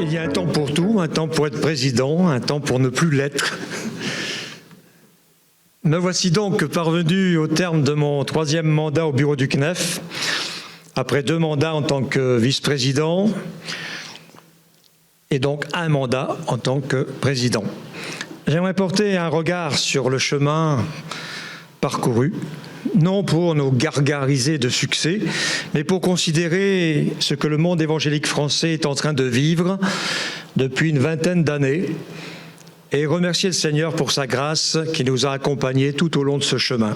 Il y a un temps pour tout, un temps pour être président, un temps pour ne plus l'être. Me voici donc parvenu au terme de mon 3e mandat au bureau du CNEF, après 2 mandats en tant que vice-président et donc un mandat en tant que président. J'aimerais porter un regard sur le chemin parcouru, non pour nous gargariser de succès, mais pour considérer ce que le monde évangélique français est en train de vivre depuis une vingtaine d'années et remercier le Seigneur pour sa grâce qui nous a accompagnés tout au long de ce chemin.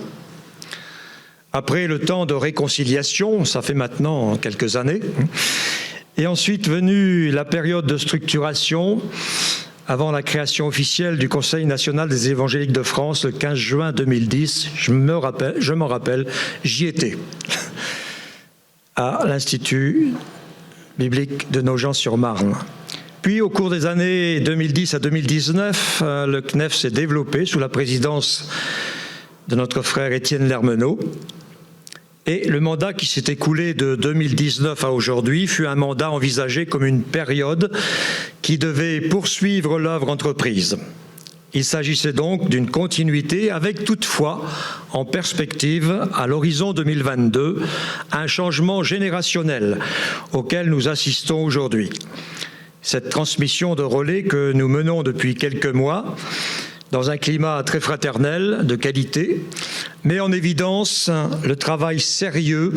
Après le temps de réconciliation, ça fait maintenant quelques années, et ensuite venue la période de structuration avant la création officielle du Conseil national des évangéliques de France le 15 juin 2010, je m'en rappelle, j'y étais, à l'Institut biblique de Nogent-sur-Marne. Puis, au cours des années 2010 à 2019, le CNEF s'est développé sous la présidence de notre frère Étienne Lermenot. Et le mandat qui s'est écoulé de 2019 à aujourd'hui fut un mandat envisagé comme une période qui devait poursuivre l'œuvre entreprise. Il s'agissait donc d'une continuité avec toutefois en perspective, à l'horizon 2022, un changement générationnel auquel nous assistons aujourd'hui. Cette transmission de relais que nous menons depuis quelques mois, dans un climat très fraternel, de qualité, met en évidence le travail sérieux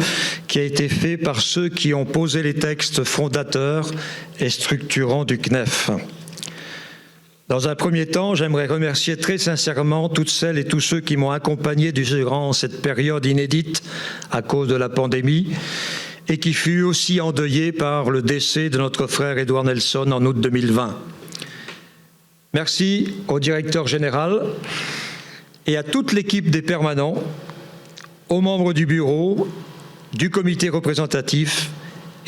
qui a été fait par ceux qui ont posé les textes fondateurs et structurants du CNEF. Dans un premier temps, j'aimerais remercier très sincèrement toutes celles et tous ceux qui m'ont accompagné durant cette période inédite à cause de la pandémie et qui fut aussi endeuillée par le décès de notre frère Édouard Nelson en août 2020. Merci au directeur général et à toute l'équipe des permanents, aux membres du bureau, du comité représentatif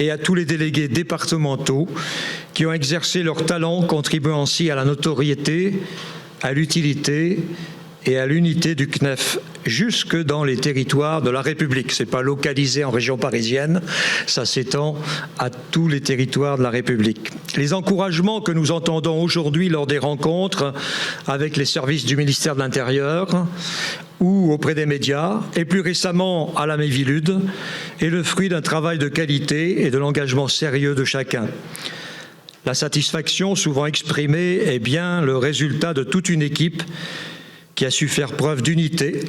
et à tous les délégués départementaux qui ont exercé leur talent, contribuant ainsi à la notoriété, à l'utilité et à l'unité du CNEF, jusque dans les territoires de la République. Ce n'est pas localisé en région parisienne, ça s'étend à tous les territoires de la République. Les encouragements que nous entendons aujourd'hui lors des rencontres avec les services du ministère de l'Intérieur ou auprès des médias, et plus récemment à la Mévilude, est le fruit d'un travail de qualité et de l'engagement sérieux de chacun. La satisfaction souvent exprimée est bien le résultat de toute une équipe qui a su faire preuve d'unité.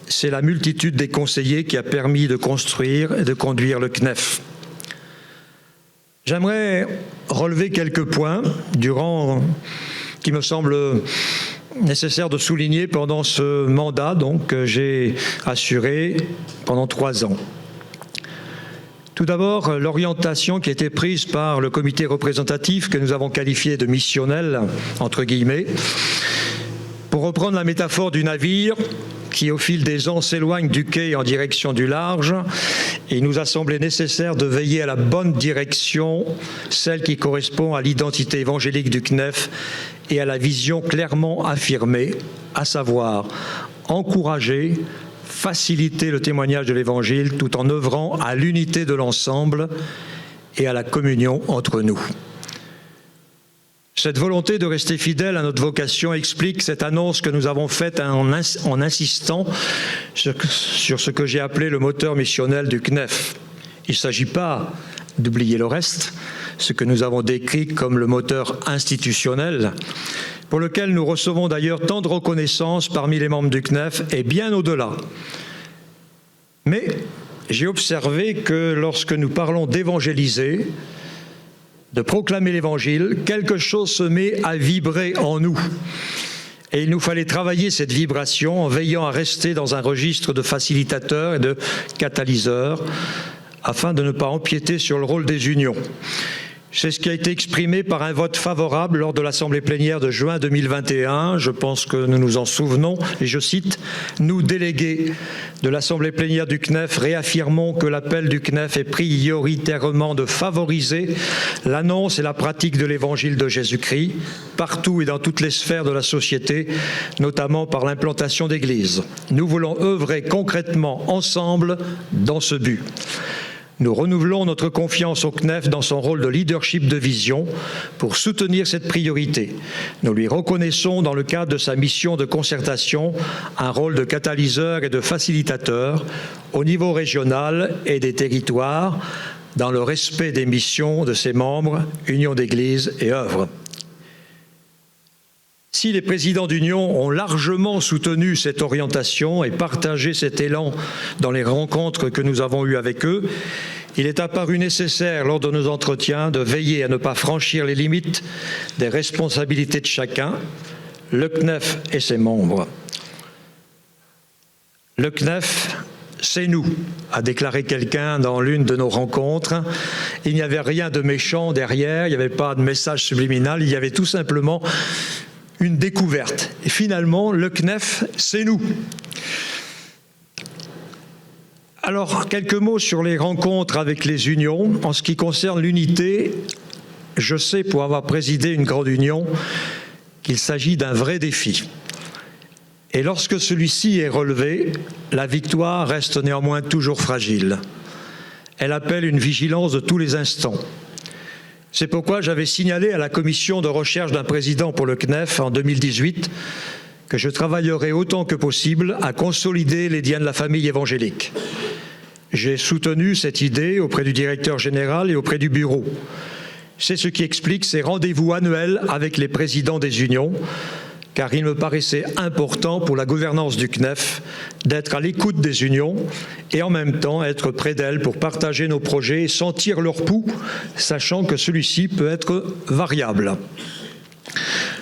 C'est la multitude des conseillers qui a permis de construire et de conduire le CNEF. J'aimerais relever quelques points qui me semble nécessaire de souligner pendant ce mandat que j'ai assuré pendant 3 ans. Tout d'abord, l'orientation qui a été prise par le comité représentatif que nous avons qualifié de missionnel, entre guillemets, pour reprendre la métaphore du navire qui, au fil des ans, s'éloigne du quai en direction du large, il nous a semblé nécessaire de veiller à la bonne direction, celle qui correspond à l'identité évangélique du CNEF et à la vision clairement affirmée, à savoir encourager, faciliter le témoignage de l'Évangile tout en œuvrant à l'unité de l'ensemble et à la communion entre nous. Cette volonté de rester fidèle à notre vocation explique cette annonce que nous avons faite en insistant sur ce que j'ai appelé le moteur missionnel du CNEF. Il ne s'agit pas d'oublier le reste, ce que nous avons décrit comme le moteur institutionnel, pour lequel nous recevons d'ailleurs tant de reconnaissance parmi les membres du CNEF et bien au-delà. Mais j'ai observé que lorsque nous parlons d'évangéliser, de proclamer l'Évangile, quelque chose se met à vibrer en nous. Et il nous fallait travailler cette vibration en veillant à rester dans un registre de facilitateur et de catalyseur afin de ne pas empiéter sur le rôle des unions. C'est ce qui a été exprimé par un vote favorable lors de l'Assemblée plénière de juin 2021. Je pense que nous nous en souvenons, et je cite, « Nous, délégués de l'Assemblée plénière du CNEF, réaffirmons que l'appel du CNEF est prioritairement de favoriser l'annonce et la pratique de l'Évangile de Jésus-Christ, partout et dans toutes les sphères de la société, notamment par l'implantation d'églises. Nous voulons œuvrer concrètement ensemble dans ce but. Nous renouvelons notre confiance au CNEF dans son rôle de leadership de vision pour soutenir cette priorité. Nous lui reconnaissons dans le cadre de sa mission de concertation un rôle de catalyseur et de facilitateur au niveau régional et des territoires dans le respect des missions de ses membres, unions d'églises et œuvres. Si les présidents d'union ont largement soutenu cette orientation et partagé cet élan dans les rencontres que nous avons eues avec eux, il est apparu nécessaire lors de nos entretiens de veiller à ne pas franchir les limites des responsabilités de chacun, le CNEF et ses membres. Le CNEF, c'est nous, a déclaré quelqu'un dans l'une de nos rencontres. Il n'y avait rien de méchant derrière, il n'y avait pas de message subliminal, il y avait tout simplement une découverte. Et finalement, le CNEF, c'est nous. Alors, quelques mots sur les rencontres avec les unions. En ce qui concerne l'unité, je sais, pour avoir présidé une grande union, qu'il s'agit d'un vrai défi. Et lorsque celui-ci est relevé, la victoire reste néanmoins toujours fragile. Elle appelle une vigilance de tous les instants. C'est pourquoi j'avais signalé à la commission de recherche d'un président pour le CNEF en 2018 que je travaillerai autant que possible à consolider les liens de la famille évangélique. J'ai soutenu cette idée auprès du directeur général et auprès du bureau. C'est ce qui explique ces rendez-vous annuels avec les présidents des unions, car il me paraissait important pour la gouvernance du CNEF d'être à l'écoute des unions et en même temps être près d'elles pour partager nos projets et sentir leur pouls, sachant que celui-ci peut être variable.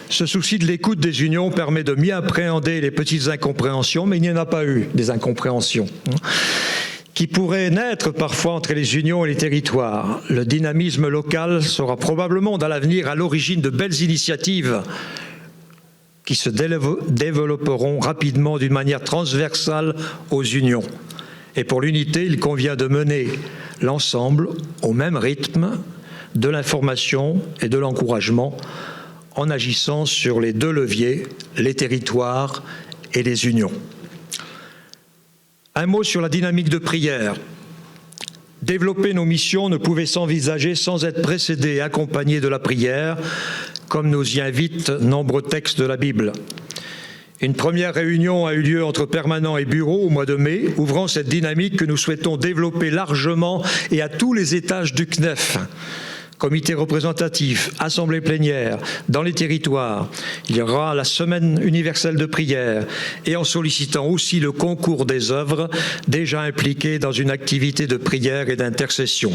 Ce souci de l'écoute des unions permet de mieux appréhender les petites incompréhensions, mais il n'y en a pas eu des incompréhensions, qui pourraient naître parfois entre les unions et les territoires. Le dynamisme local sera probablement dans l'avenir à l'origine de belles initiatives qui se développeront rapidement d'une manière transversale aux unions. Et pour l'unité, il convient de mener l'ensemble au même rythme de l'information et de l'encouragement en agissant sur les deux leviers, les territoires et les unions. Un mot sur la dynamique de prière. Développer nos missions ne pouvait s'envisager sans être précédé et accompagné de la prière, comme nous y invitent nombreux textes de la Bible. Une première réunion a eu lieu entre permanents et bureaux au mois de mai, ouvrant cette dynamique que nous souhaitons développer largement et à tous les étages du CNEF. Comité représentatif, assemblée plénière, dans les territoires. Il y aura la semaine universelle de prière et en sollicitant aussi le concours des œuvres déjà impliquées dans une activité de prière et d'intercession.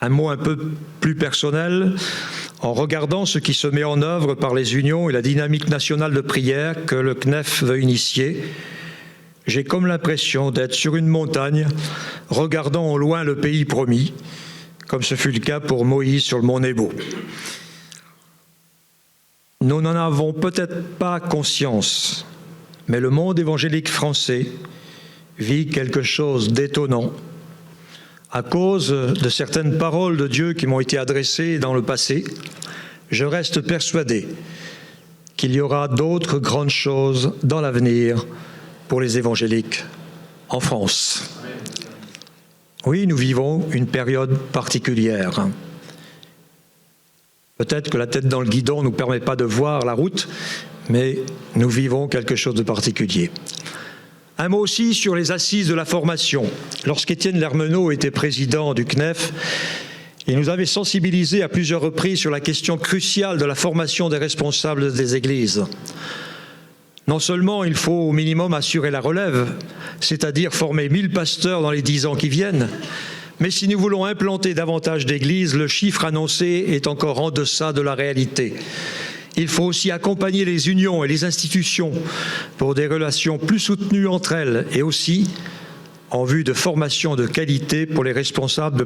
Un mot un peu plus personnel, en regardant ce qui se met en œuvre par les unions et la dynamique nationale de prière que le CNEF veut initier, j'ai comme l'impression d'être sur une montagne, regardant au loin le pays promis, comme ce fut le cas pour Moïse sur le mont Nebo. Nous n'en avons peut-être pas conscience, mais le monde évangélique français vit quelque chose d'étonnant à cause de certaines paroles de Dieu qui m'ont été adressées dans le passé. Je reste persuadé qu'il y aura d'autres grandes choses dans l'avenir pour les évangéliques en France. Oui, nous vivons une période particulière. Peut-être que la tête dans le guidon ne nous permet pas de voir la route, mais nous vivons quelque chose de particulier. Un mot aussi sur les assises de la formation. Lorsqu'Étienne Lermenot était président du CNEF, il nous avait sensibilisés à plusieurs reprises sur la question cruciale de la formation des responsables des églises. Non seulement il faut au minimum assurer la relève, c'est-à-dire former 1000 pasteurs dans les 10 ans qui viennent, mais si nous voulons implanter davantage d'églises, le chiffre annoncé est encore en deçà de la réalité. Il faut aussi accompagner les unions et les institutions pour des relations plus soutenues entre elles et aussi en vue de formation de qualité pour les responsables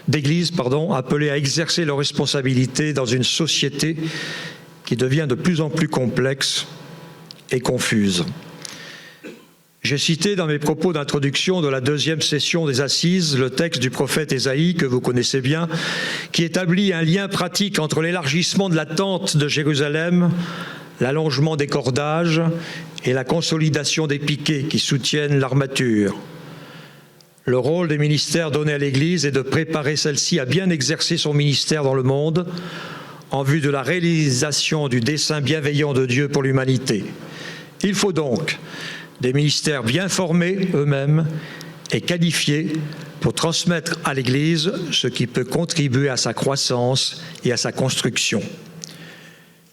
d'églises appelés à exercer leurs responsabilités dans une société qui devient de plus en plus complexe et confuse. J'ai cité dans mes propos d'introduction de la deuxième session des Assises le texte du prophète Ésaïe que vous connaissez bien, qui établit un lien pratique entre l'élargissement de la tente de Jérusalem, l'allongement des cordages et la consolidation des piquets qui soutiennent l'armature. Le rôle des ministères donnés à l'Église est de préparer celle-ci à bien exercer son ministère dans le monde en vue de la réalisation du dessein bienveillant de Dieu pour l'humanité. Il faut donc des ministères bien formés eux-mêmes et qualifiés pour transmettre à l'Église ce qui peut contribuer à sa croissance et à sa construction.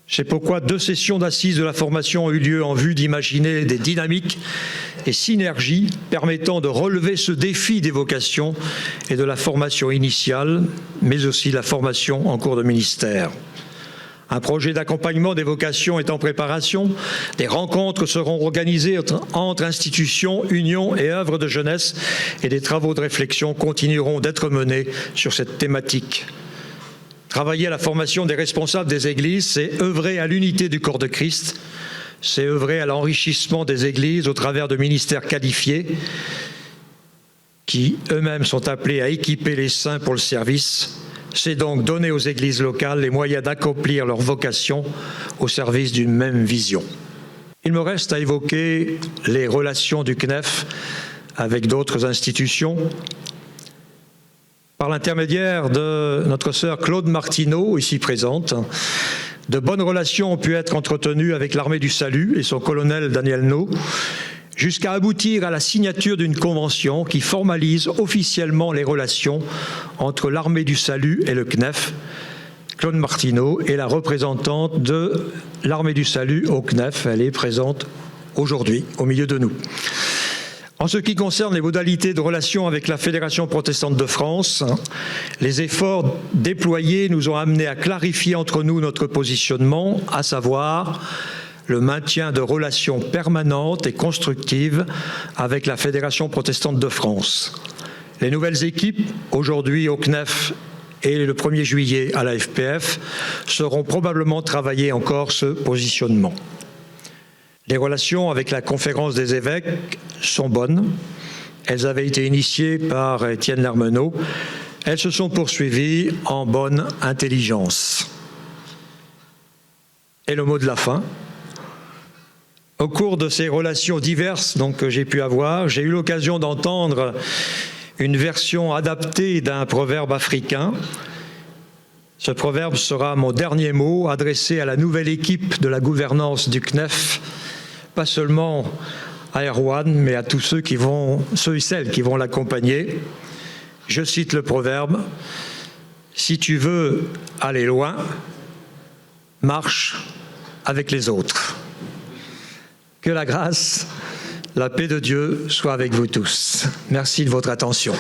C'est pourquoi 2 sessions d'assises de la formation ont eu lieu en vue d'imaginer des dynamiques et synergies permettant de relever ce défi des vocations et de la formation initiale, mais aussi la formation en cours de ministère. Un projet d'accompagnement des vocations est en préparation. Des rencontres seront organisées entre institutions, unions et œuvres de jeunesse et des travaux de réflexion continueront d'être menés sur cette thématique. Travailler à la formation des responsables des églises, c'est œuvrer à l'unité du corps de Christ, c'est œuvrer à l'enrichissement des églises au travers de ministères qualifiés qui eux-mêmes sont appelés à équiper les saints pour le service. C'est donc donner aux églises locales les moyens d'accomplir leur vocation au service d'une même vision. Il me reste à évoquer les relations du CNEF avec d'autres institutions. Par l'intermédiaire de notre sœur Claude Martineau, ici présente, de bonnes relations ont pu être entretenues avec l'Armée du Salut et son colonel Daniel Nau, jusqu'à aboutir à la signature d'une convention qui formalise officiellement les relations entre l'Armée du Salut et le CNEF. Claude Martineau est la représentante de l'Armée du Salut au CNEF. Elle est présente aujourd'hui au milieu de nous. En ce qui concerne les modalités de relation avec la Fédération protestante de France, les efforts déployés nous ont amenés à clarifier entre nous notre positionnement, à savoir le maintien de relations permanentes et constructives avec la Fédération protestante de France. Les nouvelles équipes, aujourd'hui au CNEF et le 1er juillet à la FPF, seront probablement travaillées encore ce positionnement. Les relations avec la Conférence des évêques sont bonnes. Elles avaient été initiées par Étienne Lermenot. Elles se sont poursuivies en bonne intelligence. Et le mot de la fin. Au cours de ces relations diverses que j'ai pu avoir, j'ai eu l'occasion d'entendre une version adaptée d'un proverbe africain. Ce proverbe sera mon dernier mot adressé à la nouvelle équipe de la gouvernance du CNEF, pas seulement à Erwan, mais à tous ceux et celles qui vont l'accompagner. Je cite le proverbe: « Si tu veux aller loin, marche avec les autres. » Que la grâce, la paix de Dieu soit avec vous tous. Merci de votre attention.